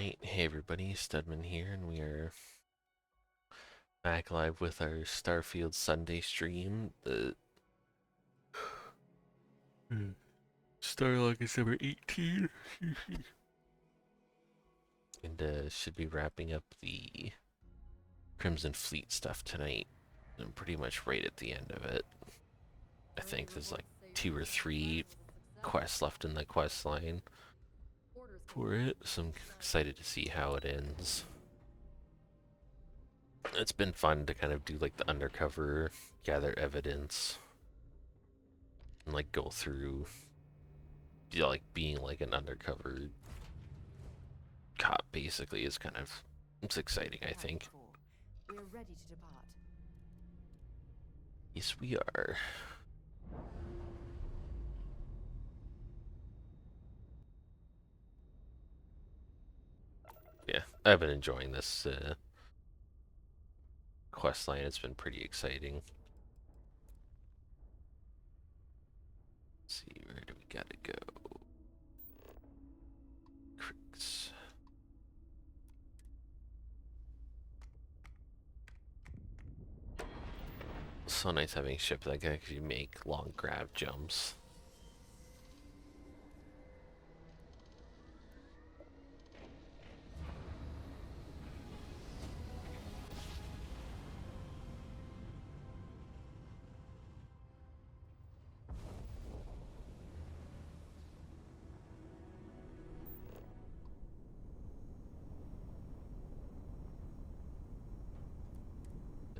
Alright, hey everybody, Studmin here, and we are back live with our Starfield Sunday stream. The Starlog is number 18. And should be wrapping up the Crimson Fleet stuff tonight. I'm pretty much right at the end of it. I think there's like 2 or 3 quests left in the quest line for it, so I'm excited to see how it ends. It's been fun to kind of do like the undercover, gather evidence, and like go through, like being like an undercover cop basically is kind of, it's exciting, I think. We're ready to depart. Yes, we are. Yeah, I've been enjoying this quest line. It's been pretty exciting. Let's see, where do we gotta go? Creeks. So nice having a ship that can actually make long grav jumps.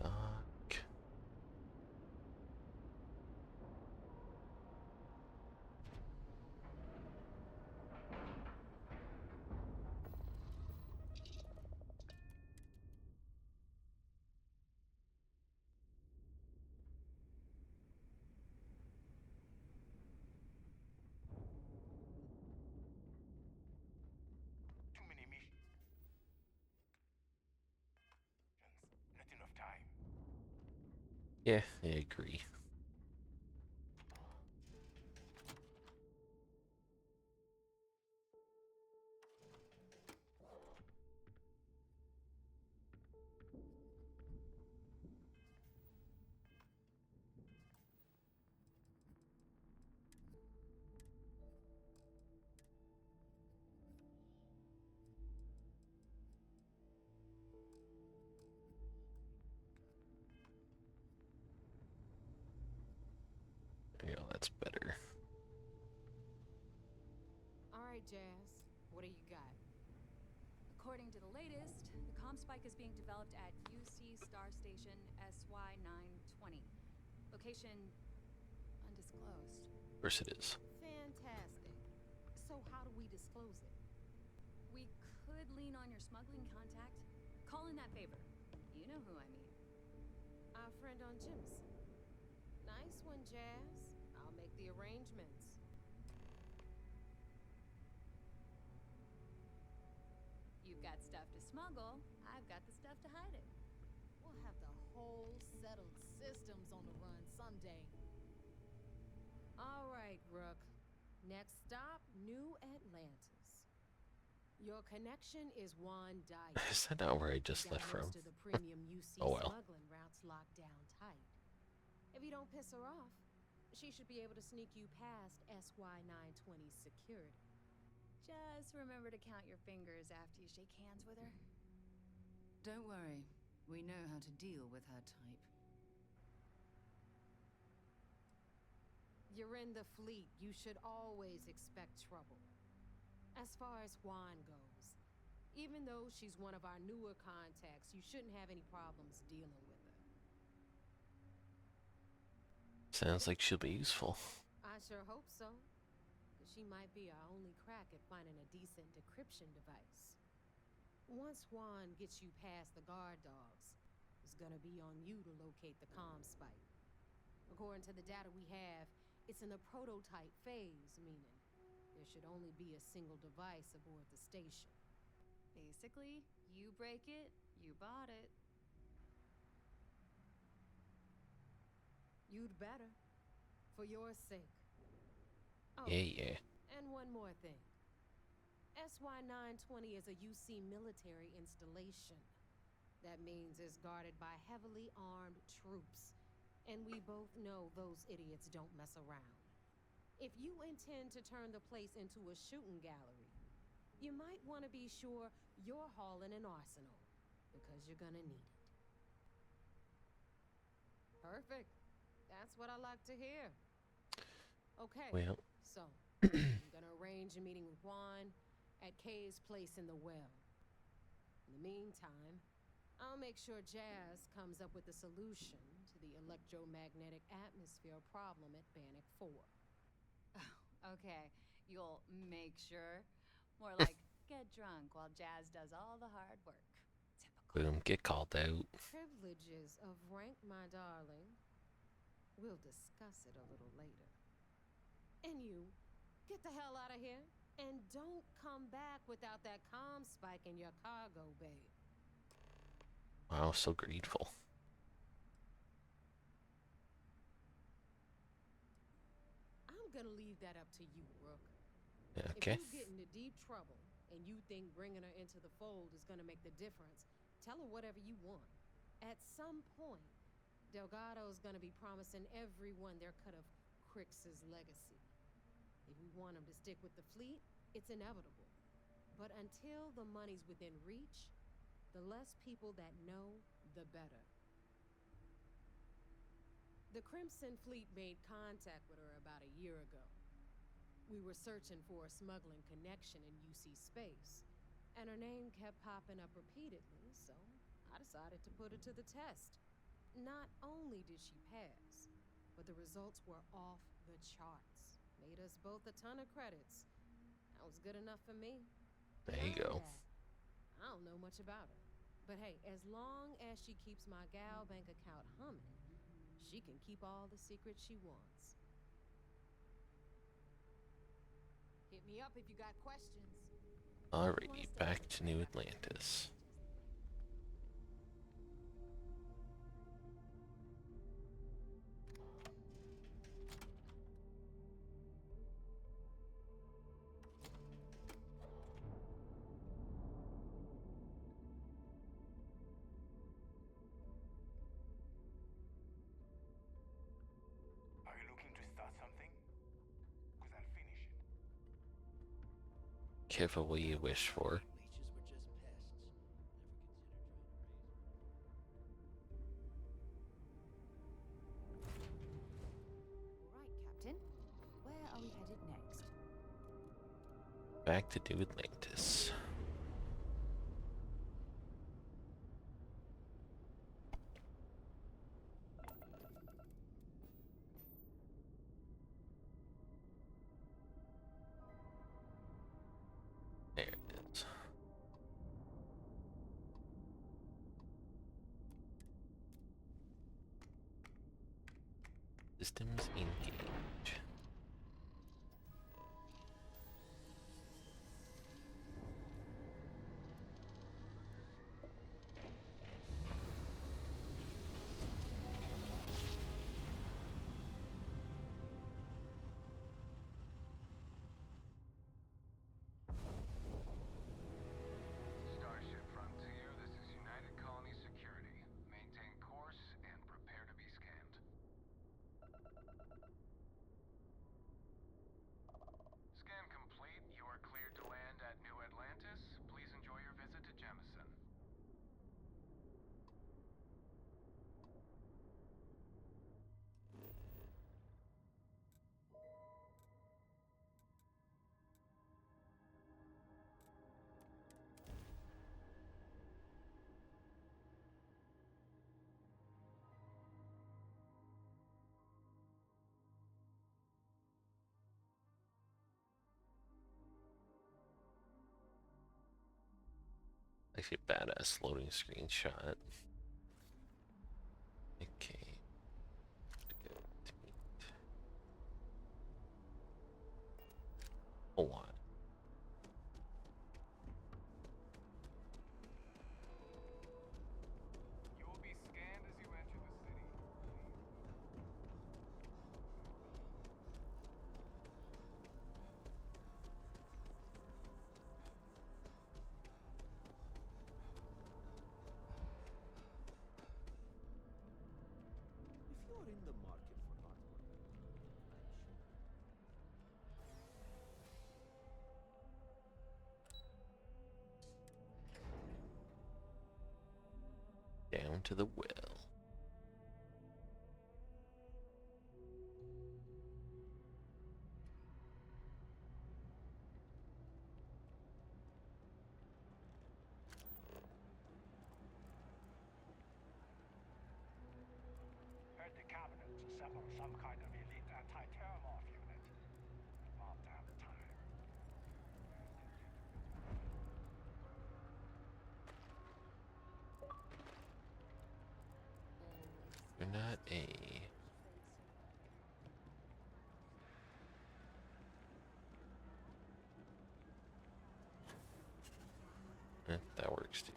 Dock. Too many missions. Not enough time. Yeah, I agree. Yeah, that's better. All right, Jazz. What do you got? According to the latest, the comm spike is being developed at UC Star Station SY920. Location undisclosed. Of course it is. Fantastic. So how do we disclose it? We could lean on your smuggling contact. Call in that favor. You know who I mean. Our friend on Jimson. Nice one, Jazz. I'll make the arrangements. You've got stuff to smuggle. I've got the stuff to hide it. We'll have the whole settled systems on the run someday. All right, Rook. Next stop, New Atlantis. Your connection is Juan Dyer. Is that not where I just Got left from? most of the premium UC Oh well. smuggling routes locked down tight. If you don't piss her off, she should be able to sneak you past SY920 security. Just remember to count your fingers after you shake hands with her. Don't worry. We know how to deal with her type. You're in the fleet. You should always expect trouble. As far as Juan goes, even though she's one of our newer contacts, you shouldn't have any problems dealing with her. Sounds like she'll be useful. I sure hope so. She might be our only crack at finding a decent decryption device. Once Juan gets you past the guard dogs, it's gonna be on you to locate the comm spike. According to the data we have, it's in the prototype phase, meaning there should only be a single device aboard the station. Basically, you break it, you bought it. You'd better. For your sake. Oh, Yeah, yeah. and one more thing. SY-920 is a UC military installation. That means it's guarded by heavily armed troops. And we both know those idiots don't mess around. If you intend to turn the place into a shooting gallery, you might want to be sure you're hauling an arsenal, because you're gonna need it. Perfect. That's what I like to hear. Okay, Well, so I'm gonna arrange a meeting with Juan at Kay's place in the well. In the meantime, I'll make sure Jazz comes up with a solution to the electromagnetic atmosphere problem at Bannock 4. Okay, you'll make sure. More like get drunk while Jazz does all the hard work. Typical. boom, get called out. Privileges of rank, my darling. We'll discuss it a little later. And you, get the hell out of here. And don't come back without that comm spike in your cargo bay. Wow, so grateful. I'm gonna leave that up to you, Brooke. Okay. If you get into deep trouble and you think bringing her into the fold is gonna make the difference, tell her whatever you want. At some point, Delgado's gonna be promising everyone their cut of Crix's legacy. If we want him to stick with the fleet, it's inevitable. But until the money's within reach, the less people that know, the better. The Crimson Fleet made contact with her about a year ago. We were searching for a smuggling connection in UC space, and her name kept popping up repeatedly, so I decided to put her to the test. Not only did she pass, but the results were off the charts. Made us both a ton of credits. That was good enough for me. There you Beyond go. that, I don't know much about her. But hey, as long as she keeps my gal bank account humming, she can keep all the secrets she wants. Hit me up if you got questions. Alrighty, back to New Atlantis. Are you looking to start something? Because I'll finish it. Careful what you wish for. Leeches were just pests. All right, Captain. Where are we headed next? Back to New Atlantis. There it is. Systems engage. Starship Frontier, this is United Colony Security. Maintain course and prepare to be scanned. Scan complete. You are cleared to land at New Atlantis. Please enjoy your visit to Jemison. Actually, a badass loading screen shot. Okay. Hold on. You will be scanned as you enter the city. to the well. Heard the cabinet assembled some kind of elite anti-terrormorph unit. About damn time. You're not a... that works too.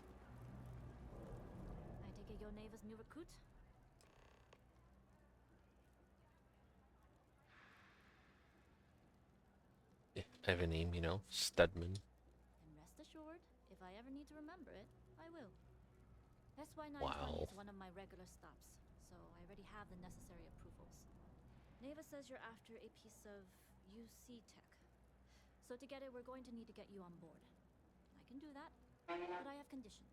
I take it your neighbor's new recruit? Yeah, I have a name, you know, Studmin. And rest assured, if I ever need to remember it, I will. SY920 Wow. is one of my regular stops, so I already have the necessary approvals. Neva says you're after a piece of UC tech. So to get it, we're going to need to get you on board. I can do that, but I have conditions.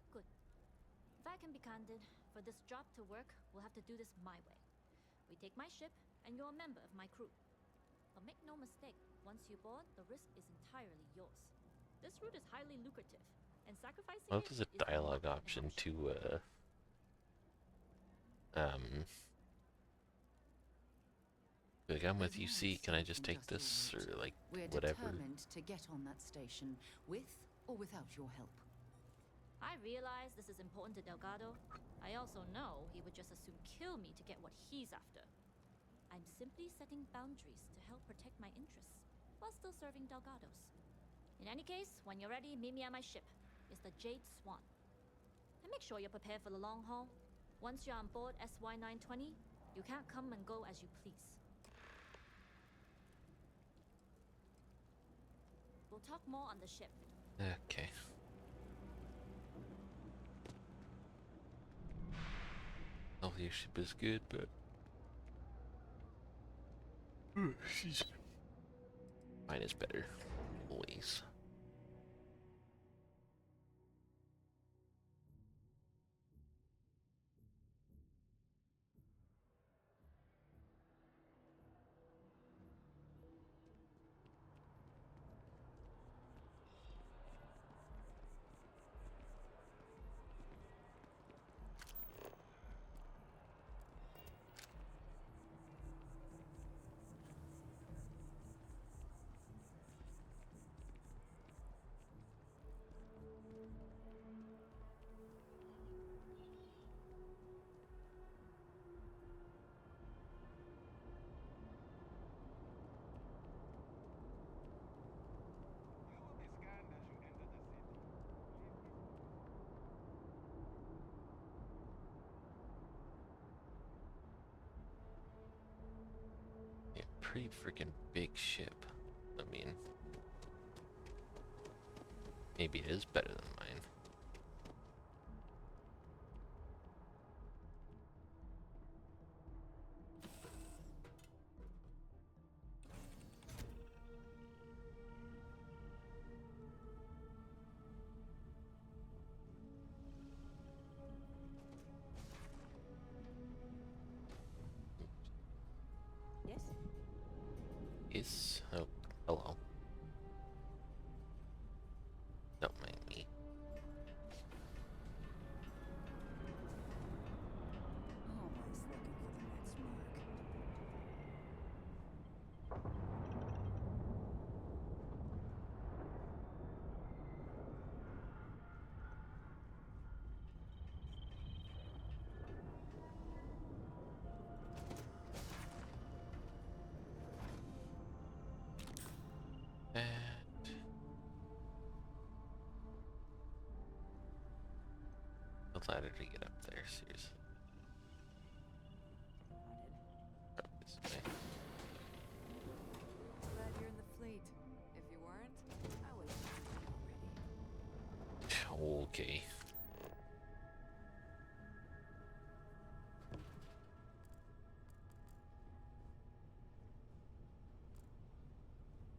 Good. If I can be candid, for this job to work, we'll have to do this my way. We take my ship, and you're a member of my crew. But make no mistake, once you board, the risk is entirely yours. This route is highly lucrative, and sacrificing Well, it there's a is dialogue not an option to, like, I'm with There's UC, more can I at just stake take than this, your or, route. like, We're whatever? determined to get on that station, with or without your help. I realize this is important to Delgado. I also know he would just as soon kill me to get what he's after. I'm simply setting boundaries to help protect my interests, while still serving Delgado's. In any case, when you're ready, meet me at my ship. It's the Jade Swan. And make sure you're prepared for the long haul. Once you're on board SY920, you can't come and go as you please. We'll talk more on the ship. Okay. Oh, your ship is good, but... Excuse me. Mine is better. Always. You will be scanned as you enter the city. Yeah, pretty freaking big ship. I mean... maybe it is better than mine. Yes? Is... oh, hello. Don't mind me. Always looking for the next mark. And... how ladder to get up there, seriously. Oh, this way. Glad you're in the fleet. If you weren't, I would have already. Okay.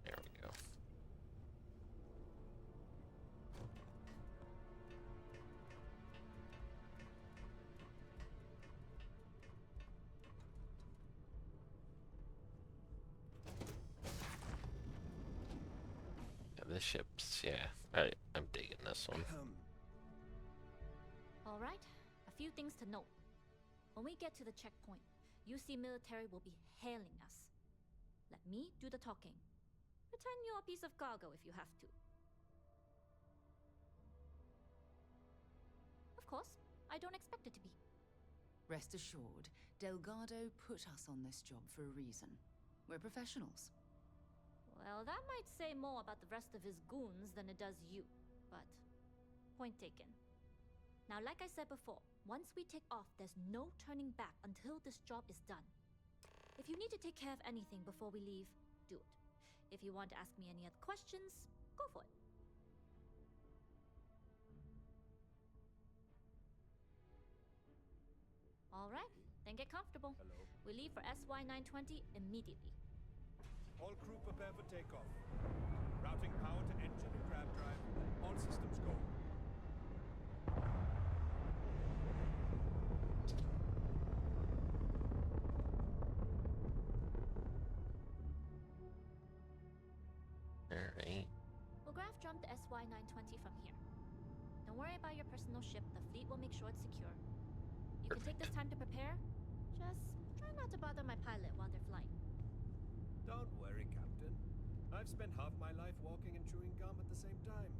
There we go. the ships. Yeah, I'm digging this one. Alright, a few things to note. When we get to the checkpoint, UC military will be hailing us. Let me do the talking. Pretend you're a piece of cargo if you have to. Of course, I don't expect it to be. Rest assured, Delgado put us on this job for a reason. We're professionals. Well, that might say more about the rest of his goons than it does you, but point taken. Now, like I said before, once we take off, there's no turning back until this job is done. If you need to take care of anything before we leave, do it. If you want to ask me any other questions, go for it. Alright, then get comfortable. Hello. We leave for SY-920 immediately. All crew prepare for takeoff. Routing power to engine and grab drive. All systems go. Alright. We'll graph jump the SY-920 from here. Don't worry about your personal ship. The fleet will make sure it's secure. You can take this time to prepare. Just try not to bother my pilot while they're flying. Don't worry, Captain. I've spent half my life walking and chewing gum at the same time.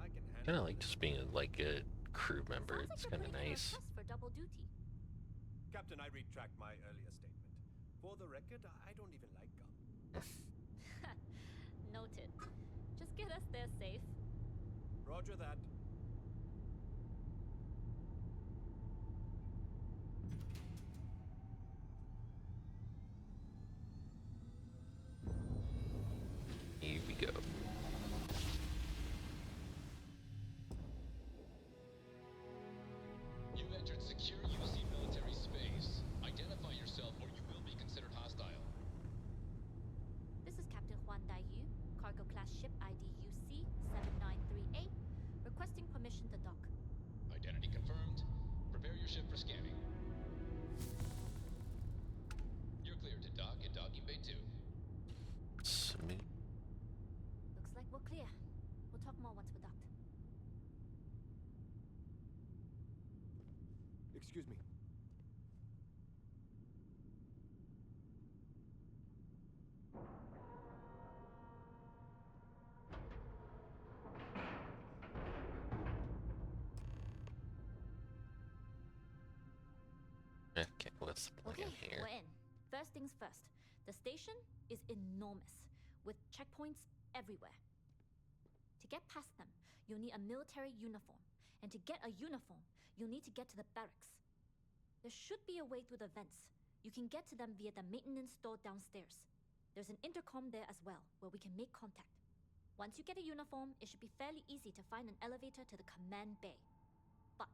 I can handle Kind of like it. just being like a crew member. Sounds It's like kind of you're pretty nice. impressed for double duty. Captain, I retract my earlier statement. For the record, I don't even like gum. Noted. Just get us there safe. Roger that. Here we go. You've entered secure UC military space. Identify yourself or you will be considered hostile. This is Captain Huan Daiyu, cargo class ship ID UC-793A, requesting permission to dock. Identity confirmed. Prepare your ship for scanning. You're cleared to dock at docking bay 2. Smooth. Looks like we're clear. We'll talk more once we're docked. Excuse me. Okay, what's the plan Okay, here? we're in. First things first. The station is enormous, with checkpoints everywhere. To get past them, you'll need a military uniform. And to get a uniform, you'll need to get to the barracks. There should be a way through the vents. You can get to them via the maintenance store downstairs. There's an intercom there as well, where we can make contact. Once you get a uniform, it should be fairly easy to find an elevator to the command bay. But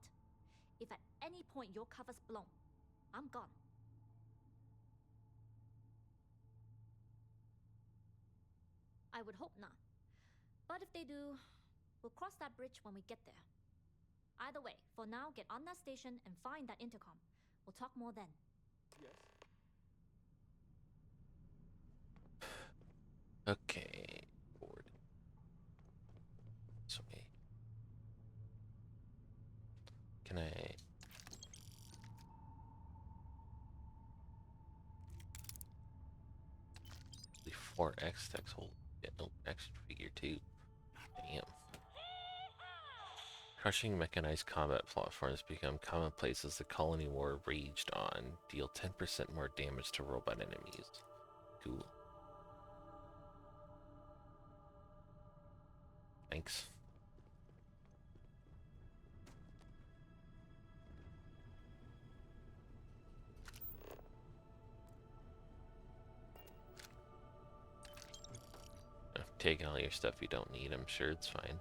if at any point your cover's blown, I'm gone. I would hope not. But if they do, we'll cross that bridge when we get there. Either way, for now, get on that station and find that intercom. We'll talk more then. Yes. Okay. Board. This way. Can I... The 4X text hold. Yeah, nope, action figure 2. Damn. Crushing mechanized combat platforms become commonplace as the colony war raged on. Deal 10% more damage to robot enemies. Cool. Thanks. Taking all your stuff you don't need, I'm sure it's fine.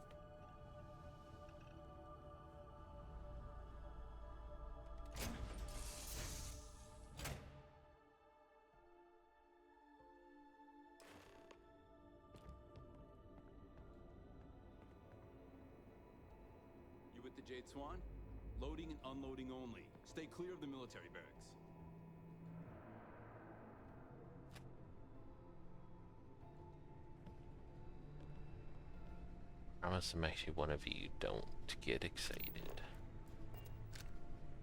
You with the Jade Swan? Loading and unloading only. Stay clear of the military barracks. promise I'm actually one of you. Don't get excited.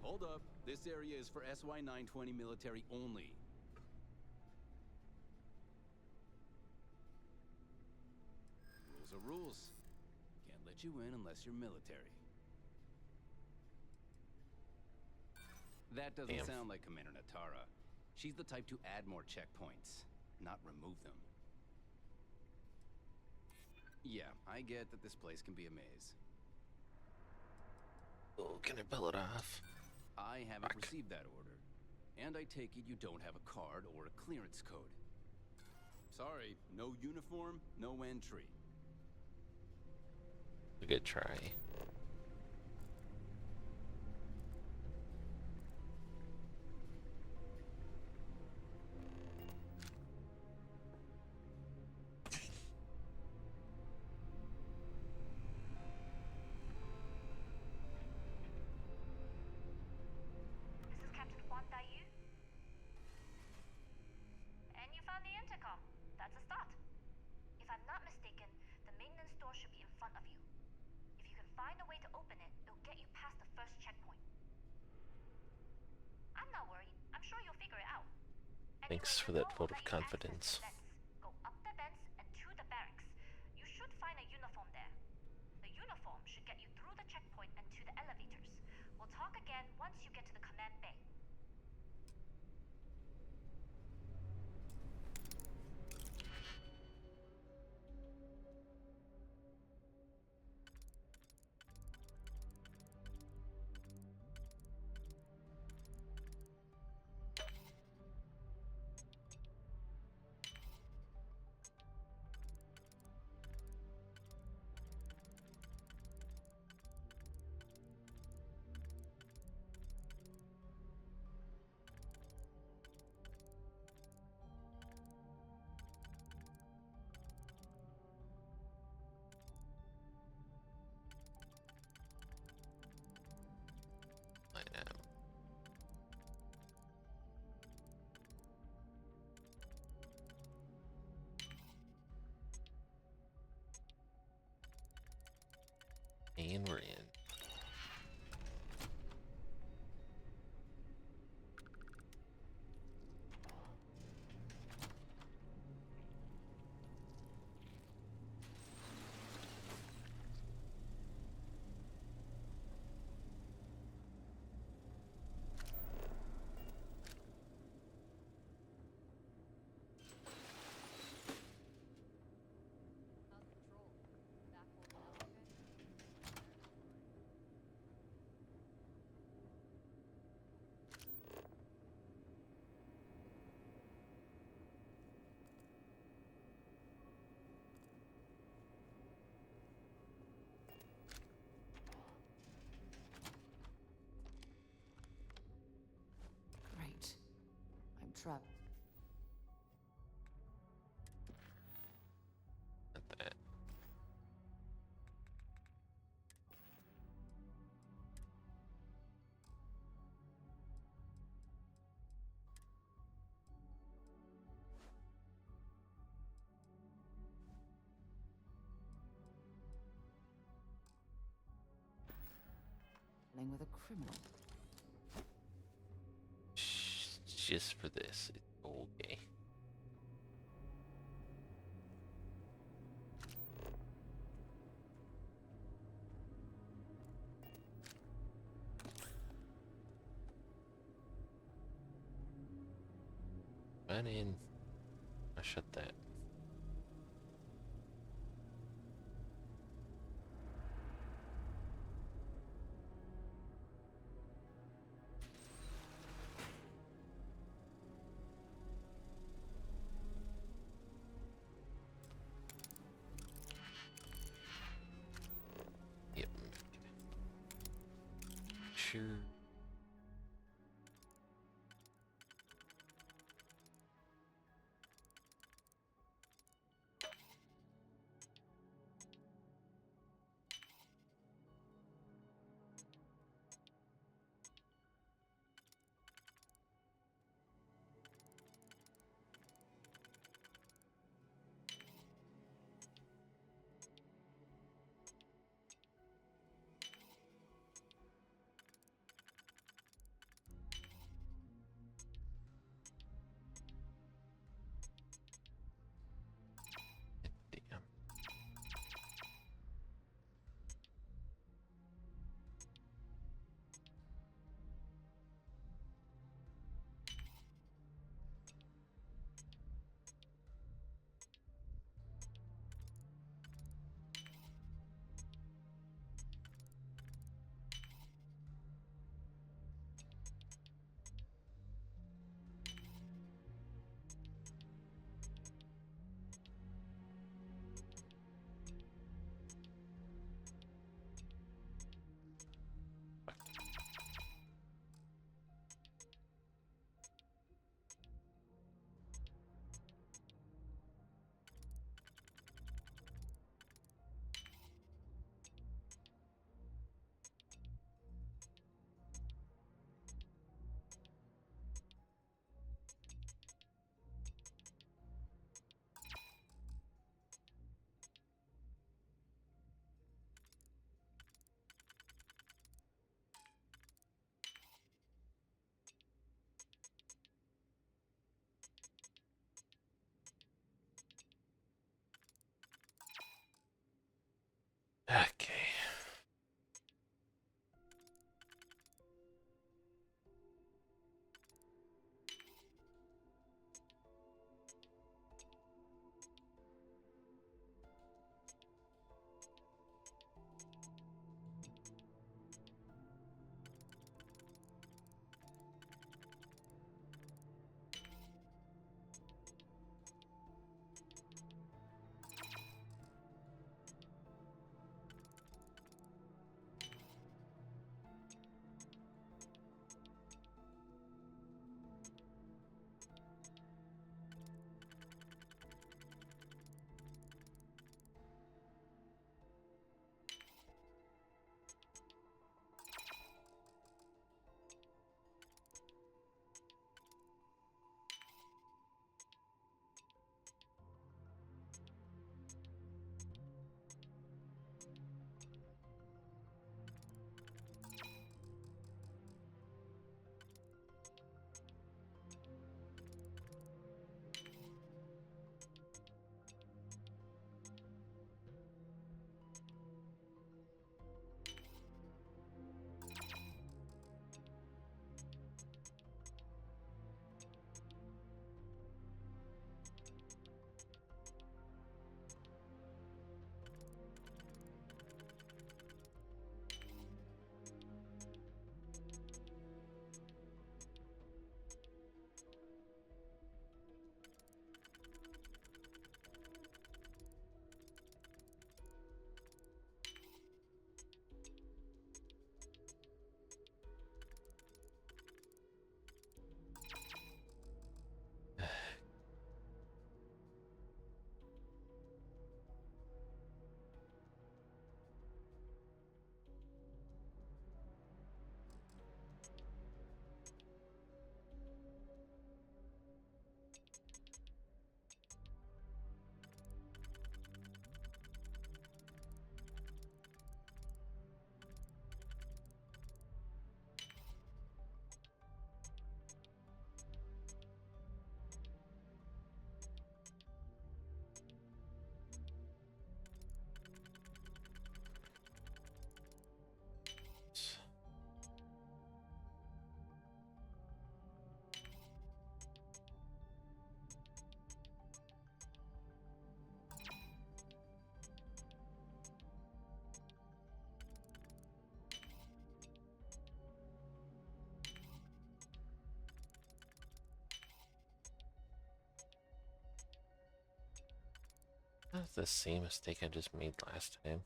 Hold up. This area is for SY-920 military only. Rules are rules. Can't let you in unless you're military. That doesn't Damn. sound like Commander Natara. She's the type to add more checkpoints, not remove them. Yeah, I get that this place can be a maze. Oh, can I pull it off? I haven't Fuck. received that order. And I take it you don't have a card or a clearance code. Sorry, no uniform, no entry. A good try. This is Captain Huan Daiyu. And you found the intercom. That's a start. If I'm not mistaken, the maintenance door should be in front of you. If you can find a way to open it, it'll get you past the first checkpoint. I'm not worried. I'm sure you'll figure it out. Thanks for that vote of confidence. Go up the vents and to the barracks. You should find a uniform there. The uniform should get you through the checkpoint and to the elevators. We'll talk again once you get to the command bay. I know. And we're in. How's the patrol? Back holding up okay? Great. I'm trapped. At that. Dealing with a criminal. Just for this. It's okay. Run in. I shut that. Yep. Sure. that the same mistake I just made last time?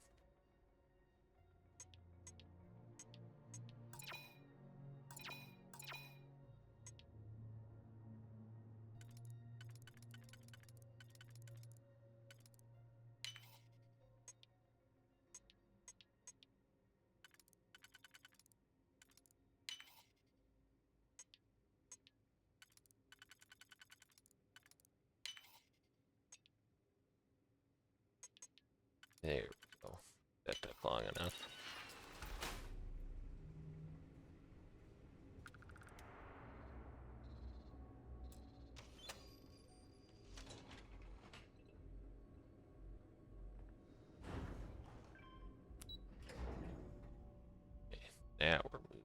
There we go. That took long enough. Okay, now we're moving.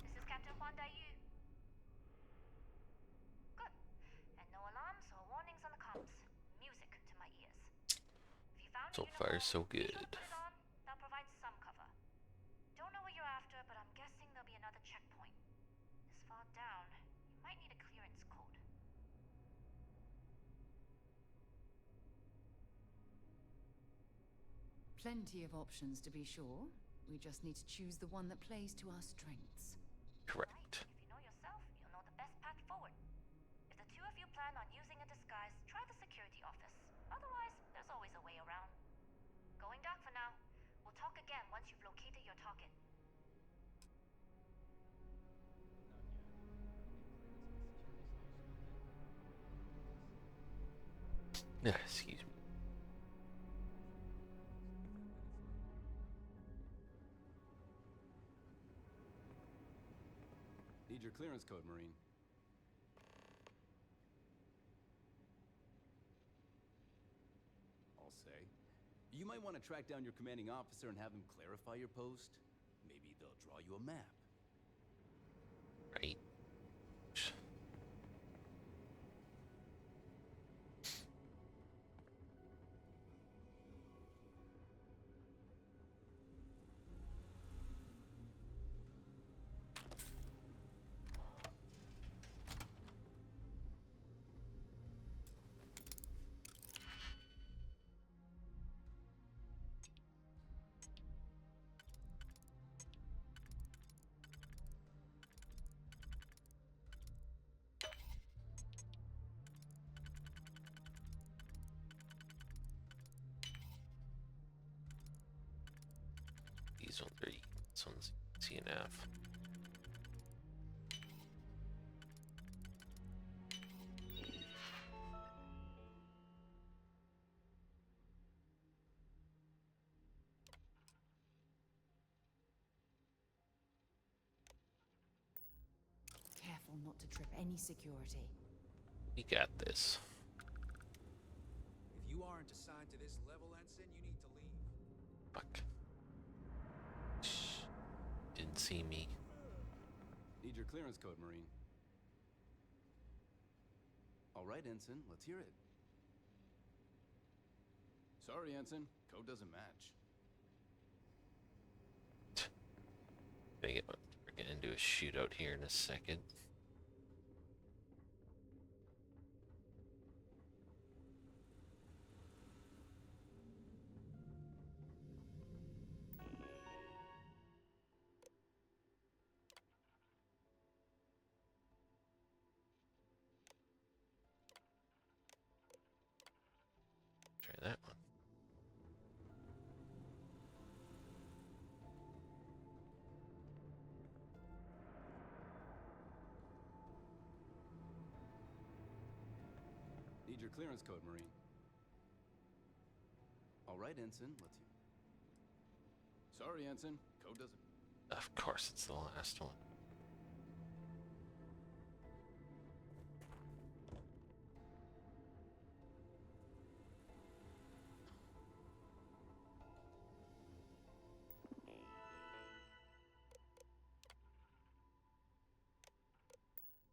This is Captain Huan Daiyu. Good. And no alarms or warnings on the comms. Music to my ears. If you found a So far, uniform, so be sure good. to put it on. That'll provide some cover. Don't know what you're after, but I'm guessing there'll be another checkpoint. This far down, you might need a clearance code. Plenty of options to be sure. We just need to choose the one that plays to our strengths. Correct. If you know yourself, you'll know the best path forward. If the two of you plan on using a disguise, try the security office. Otherwise, there's always a way around. Going dark for now. We'll talk again once you've located your target. Excuse me. Need your clearance code, Marine. I'll say. You might want to track down your commanding officer and have him clarify your post. Maybe they'll draw you a map. Right. These ones are this one's easy enough. Careful not to trip any security. We got this. If you aren't assigned to this level, Ensign, you need to leave. Fuck. Shh. Didn't see me. Need your clearance code, Marine. All right, Ensign, let's hear it. Sorry, Ensign, code doesn't match. We're gonna do a shootout here in a second. Try that one. Need your clearance code, Marine. All right, Ensign, let's hear. Sorry, Ensign, code doesn't. Of course, it's the last one.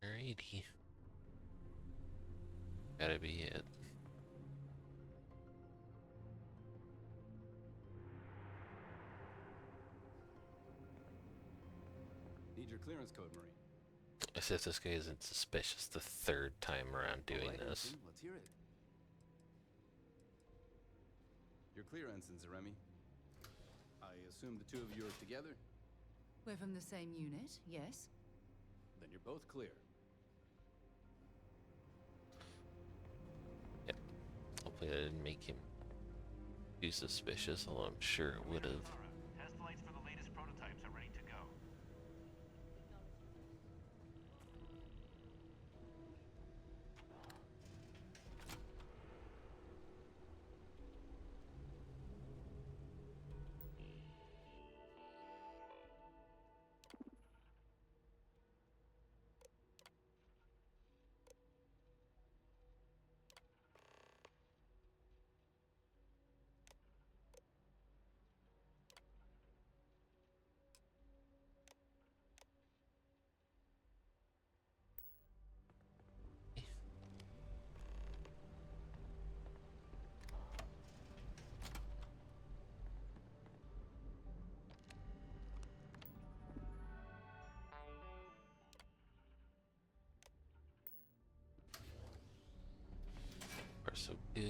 Alrighty. Gotta be it. clearance code, Marine? As if this guy isn't suspicious the third time around doing All right, this. Ensign, let's hear it. You're clear, Ensign Zaremi. I assume the two of you are together? We're from the same unit, yes? Then you're both clear. Yep. Hopefully that didn't make him too suspicious, although I'm sure it would have. Test flights for the latest prototypes are ready to go. Far so good.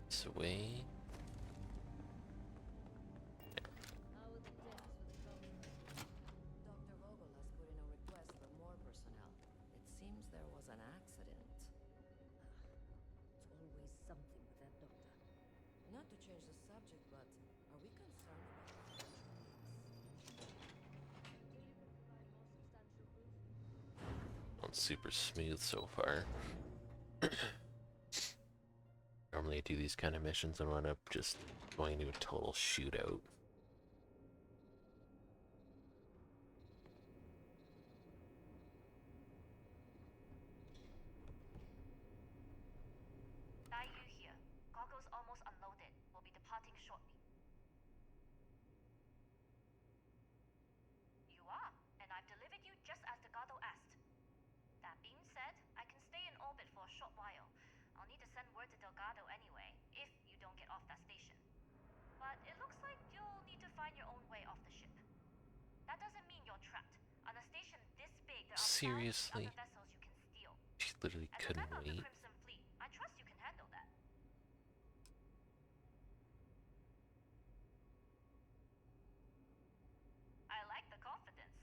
This way. Dr. Vogel has put in a request for more personnel. It seems there was an accident. It's always something with that doctor. Not to change the subject, but are we concerned about the potential leaks? Not super smooth so far. Normally I do these kind of missions and wind up just going to a total shootout. Dayu here. Goggles almost unloaded. We'll be departing shortly. You are, and I've delivered you just as Delgado asked. That being said, I can stay in orbit for a short while. I'll need to send word to Delgado anyway, if you don't get off that station. But it looks like you'll need to find your own way off the ship. That doesn't mean you're trapped. On a station this big, there are Seriously? other vessels you can steal. She literally As a couldn't member of the wait. Crimson Fleet, I trust you can handle that. I like the confidence.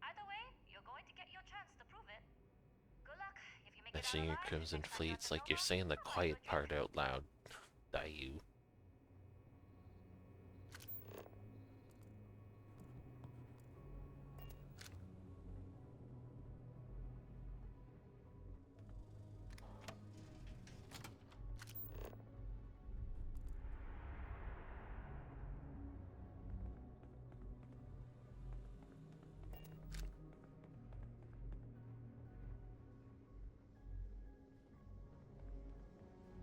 Either way, you're going to get your chance to prove it. Good luck. If you make it out Mentioning your alive, Crimson next time Fleet's you're like you're saying the quiet part out loud. Dayu.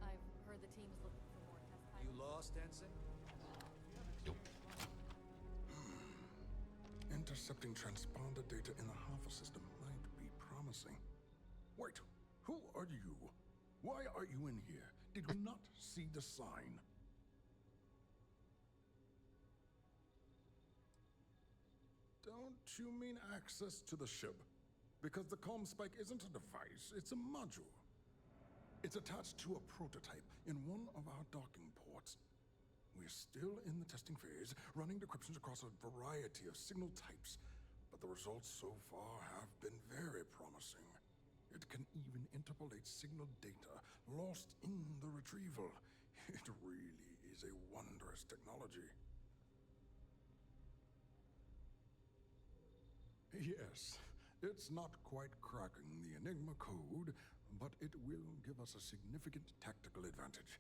I've heard the team's looking for more test pilots. You lost, Ensign? Intercepting transponder data in the Alpha system might be promising. Wait, who are you? Why are you in here? Did you not see the sign? Don't you mean access to the ship? Because the comm spike isn't a device, it's a module. It's attached to a prototype in one of our docking ports. We're still in the testing phase, running decryptions across a variety of signal types, but the results so far have been very promising. It can even interpolate signal data lost in the retrieval. It really is a wondrous technology. Yes, it's not quite cracking the Enigma code, but it will give us a significant tactical advantage.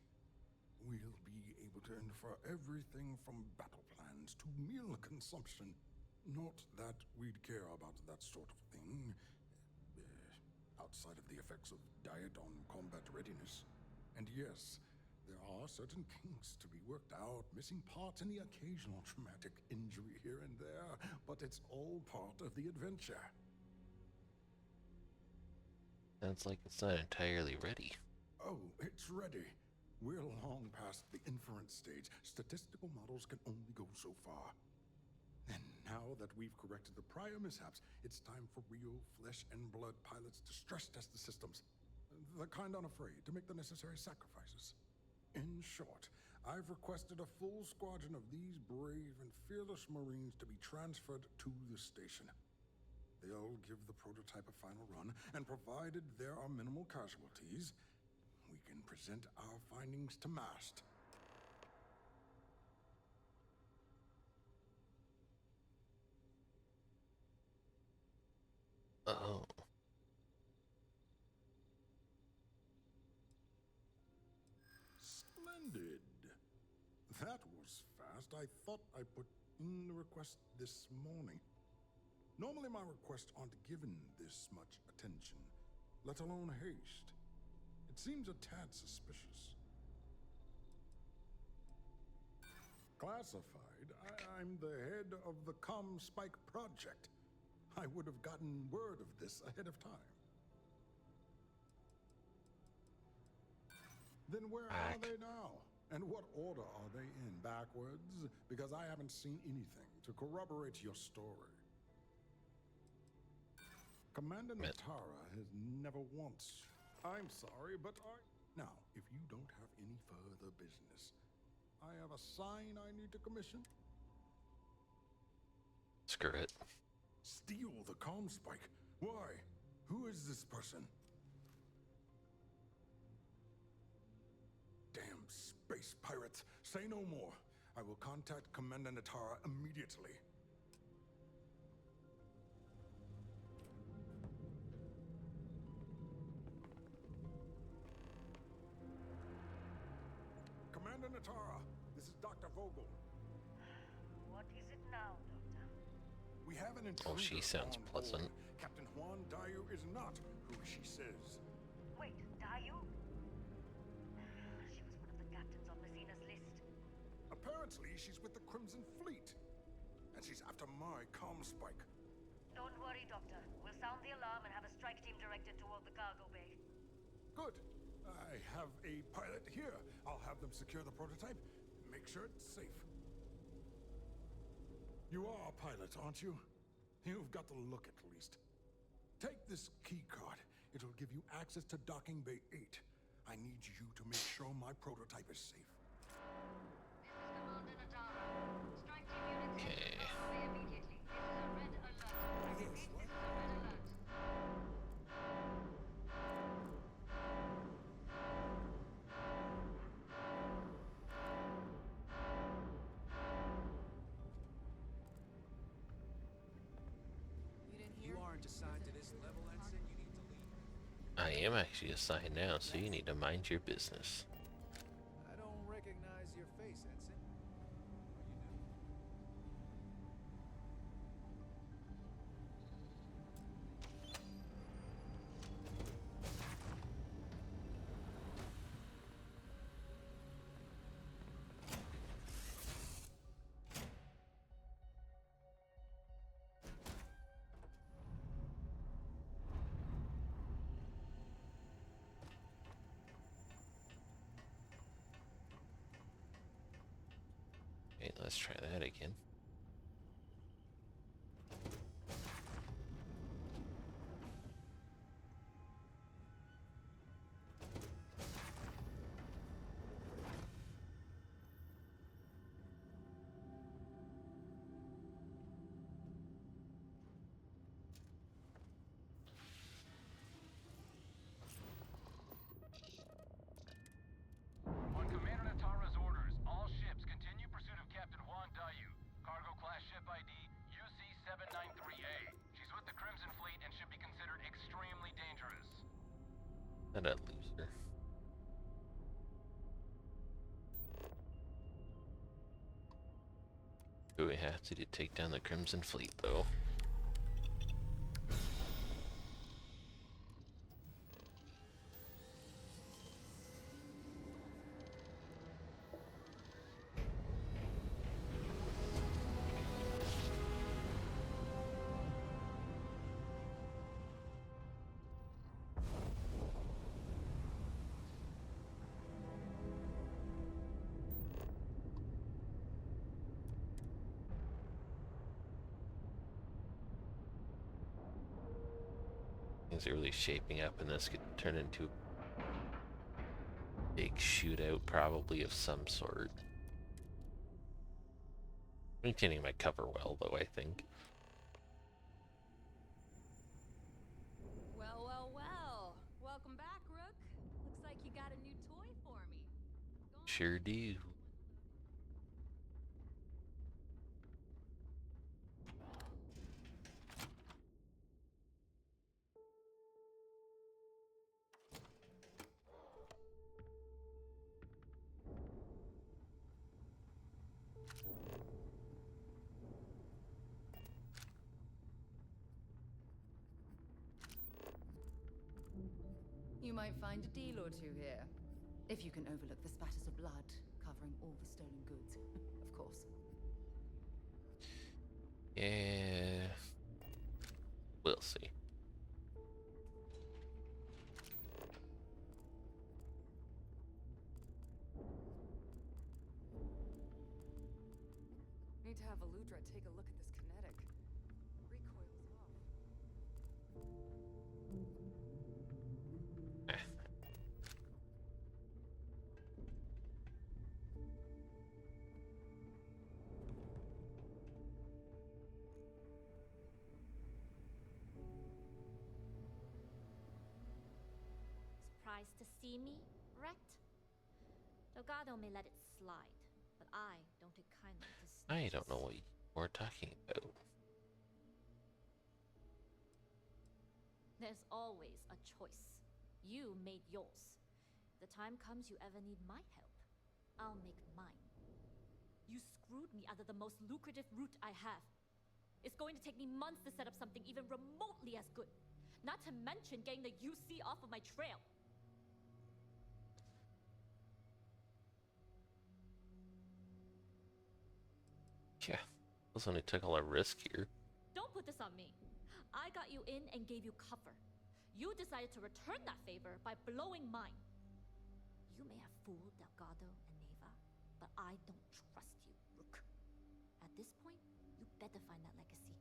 We'll be able to infer everything from battle plans to meal consumption. Not that we'd care about that sort of thing, outside of the effects of diet on combat readiness. And yes, there are certain kinks to be worked out, missing parts and the occasional traumatic injury here and there, but it's all part of the adventure. Sounds like it's not entirely ready. Oh, it's ready. We're long past the inference stage. Statistical models can only go so far. And now that we've corrected the prior mishaps, it's time for real flesh and blood pilots to stress test the systems. The kind unafraid to make the necessary sacrifices. In short, I've requested a full squadron of these brave and fearless Marines to be transferred to the station. They'll give the prototype a final run, and provided there are minimal casualties, we can present our findings to MAST. Oh. Splendid. That was fast. I thought I put in the request this morning. Normally my requests aren't given this much attention, let alone haste. It seems a tad suspicious. Classified? I'm the head of the Spike project. I would have gotten word of this ahead of time. Then where are they now? And what order are they in? Backwards? Because I haven't seen anything to corroborate your story. Commander Natara has never once... I'm sorry, but Now, if you don't have any further business, I have a sign I need to commission. Screw it. Steal the Spike? Why? Who is this person? Damn space pirates. Say no more. I will contact Commander Natara immediately. Commander Natara, this is Dr. Vogel. What is it now, Doctor? We have an intruder. Oh, she sounds on pleasant. board. Captain Juan Dayu is not who she says. Wait, Dayu? She was one of the captains on Messina's list. Apparently, she's with the Crimson Fleet. And she's after my Spike. Don't worry, Doctor. We'll sound the alarm and have a strike team directed toward the cargo bay. Good. I have a pilot here. I'll have them secure the prototype. Make sure it's safe. You are a pilot, aren't you? You've got the look at least. Take this key card. It'll give you access to Docking Bay 8. I need you to make sure my prototype is safe. This is Commander Natara. Strike team units headed to cargo bay immediately. This is a red alert. I repeat, this is a red alert. You aren't assigned to this level, Ensign. You need to leave. I am actually assigned now, so you need to mind your business. I don't recognize your face, Ensign. Or you do. Okay, let's try that again. On Commander Natara's orders, all ships continue pursuit of Captain Juan Dayu. Cargo class ship ID UC-793A. She's with the Crimson Fleet and should be considered extremely dangerous. And a loser. Do we have to take down the Crimson Fleet, though? things are really shaping up, and this could turn into a big shootout, probably of some sort. Maintaining my cover well, though, I think. Well, well, well. Welcome back, Rook. Looks like you got a new toy for me. Sure do. You might find a deal or two here. If you can overlook the spatters of blood covering all the stolen goods, of course. Yeah. We'll see. Need to have Aludra take a look at this kinetic. Recoil's off. Surprised to see me, Rect? Delgado may let it slide, but I don't take kindly to I snitches. don't know what you're talking about. There's always a choice. You made yours. The time comes you ever need my help, I'll make mine. You screwed me out of the most lucrative route I have. It's going to take me months to set up something even remotely as good. Not to mention getting the UC off of my trail. Yeah, this only took all our risk here. Don't put this on me. I got you in and gave you cover. You decided to return that favor by blowing mine. You may have fooled Delgado and Neva, but I don't trust you, Rook. At this point, you better find that legacy.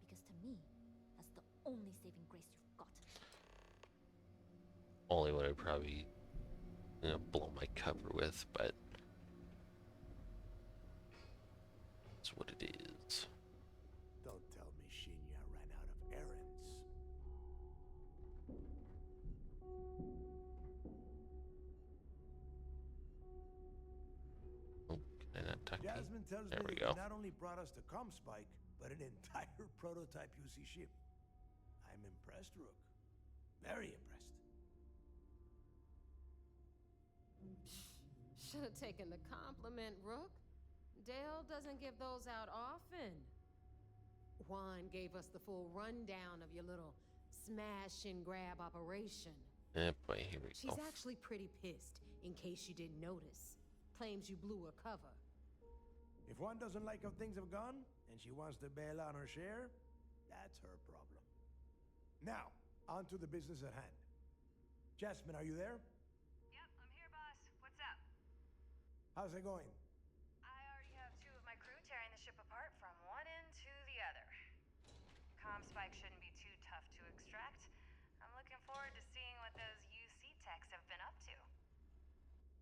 Because to me, that's the only saving grace you've got. Only what I'd probably, blow my cover with, but that's what it is. Don't tell me Shinya ran out of errands. Oh, can I not talk to you? Jasmine tells There me we that go. you not only brought us the Comspike, but an entire prototype UC ship. I'm impressed, Rook. Very impressed. Should have taken the compliment, Rook. Dale doesn't give those out often. Juan gave us the full rundown of your little smash and grab operation. Eh, boy, here we She's go. actually pretty pissed, in case you didn't notice. Claims you blew her cover. If one doesn't like how things have gone, and she wants to bail on her share, that's her problem. Now, on to the business at hand. Jasmine, are you there? Yep, I'm here, boss. What's up? How's it going? I already have 2 of my crew tearing the ship apart from one end to the other. Comspike shouldn't be too tough to extract. I'm looking forward to seeing what those UC techs have been up to.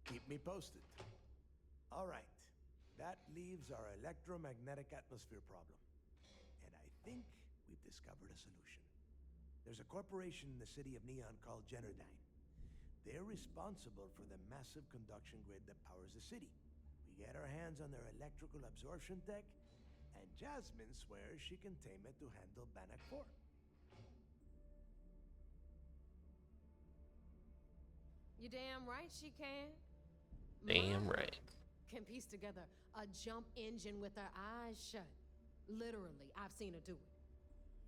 Keep me posted. All right. That leaves our electromagnetic atmosphere problem. And I think we've discovered a solution. There's a corporation in the city of Neon called Generdyne. They're responsible for the massive conduction grid that powers the city. We get our hands on their electrical absorption tech, and Jasmine swears she can tame it to handle Bannock 4. You damn right she can. Damn Mine right. can piece together a jump engine with her eyes shut. Literally, I've seen her do it.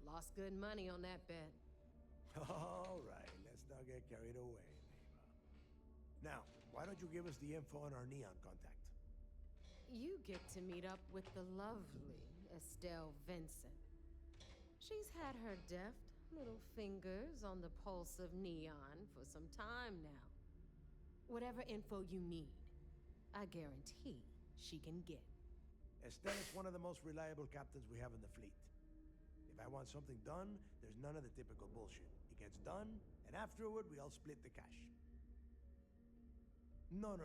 Lost good money on that bet. All right, let's not get carried away, Neva. Now, why don't you give us the info on our Neon contact? You get to meet up with the lovely Estelle Vincent. She's had her deft little fingers on the pulse of Neon for some time now. Whatever info you need, I guarantee she can get. Estelle is one of the most reliable captains we have in the fleet. If I want something done, there's none of the typical bullshit. It gets done, and afterward we all split the cash. No.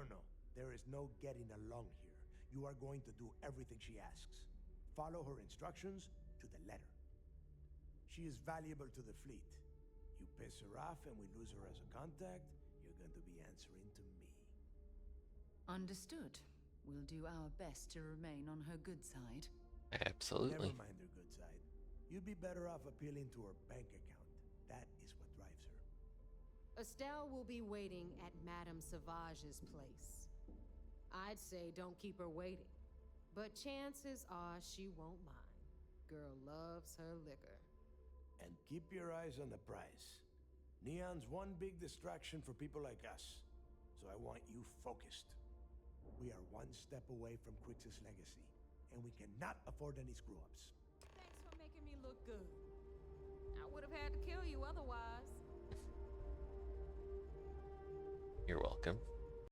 There is no getting along here. You are going to do everything she asks. Follow her instructions to the letter. She is valuable to the fleet. You piss her off and we lose her as a contact, you're going to be answering to me. Understood. We'll do our best to remain on her good side. Absolutely. Never mind her good side. You'd be better off appealing to her bank account. That is what drives her. Estelle will be waiting at Madame Sauvage's place. I'd say don't keep her waiting, but chances are she won't mind. Girl loves her liquor. And keep your eyes on the prize. Neon's one big distraction for people like us, so I want you focused. We are one step away from Crix's legacy, and we cannot afford any screw-ups. Thanks for making me look good. I would have had to kill you otherwise. You're welcome.